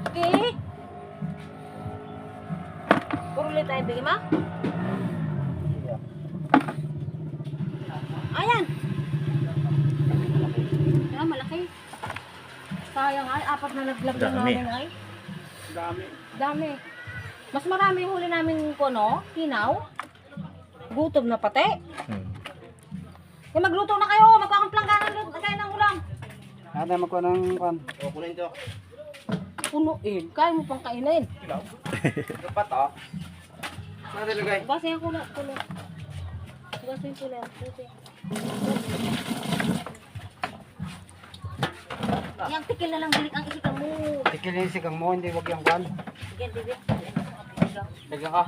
Okay. Puro ulit tayo bigay ma. Ayan. Kaya malaki. Sayang ay, apat na naglag lang Dami. namin ay. Dami. Mas marami yung huli namin kuno, hinaw. Gutom na pati. Kaya magluto na kayo, magkakamplang ka ng kayo ng ulam. Ada mo ko ng kan. O, kunin ito. Puno eh, kaya mo pang kainin. Dapat oh. Saan nilagay? Basta yung kulo. Basta yung kulo. Yang tikil na lang balik ang isikan mo. Tikilin si kang mo, hindi wag yung kan. Sige, sige. Lagyan ka.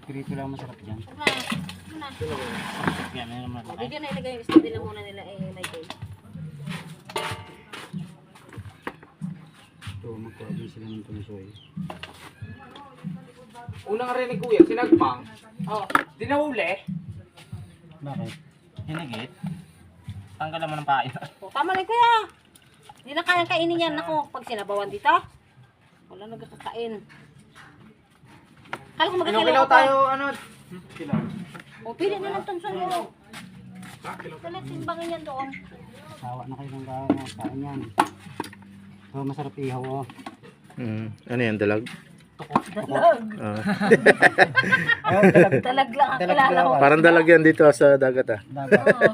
Pirito lang masarap diyan. Muna. Yan na naman. Bigyan na ilagay yung steady lang muna nila Michael. Ito, magkakabi sila ng tumisoy. Unang rinig kuya, sinagpang. Oh, dinahuli. Bakit? Hinagit. Tanggal naman ng payo. O, tama na kuya. Hindi na kayang kainin yan. Ako, pag sinabawan dito, wala nagkakain. Kala ko magkakalaw Kilaw pa. tayo, ano? Kilaw. O, pili na lang Thompson yun. Kalat timbangin yan doon. Sawa na kayo ng kain yan. So, masarap ihaw oh. Ano yan, dalag? Dalag. Ah. Dalag lang ang kilala ko. Parang dalag yan dito sa dagat ah. Dagat. Oo.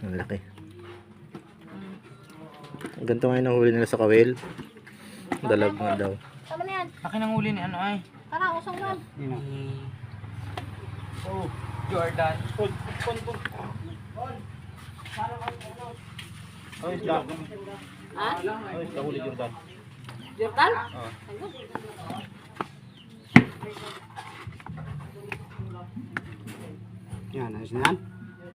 Ang laki. Ang ganito ngayon ang huli nila sa kawil. Dalag nga daw. Tama na yan. Akin ang huli ni ano ay. Tara, usang lang. Yun oh. Oh, Jordan. Ay, isda. Ha? Ay, isda huli Jordan. Jordan? Oo. Ayun. Yan, ayos na yan.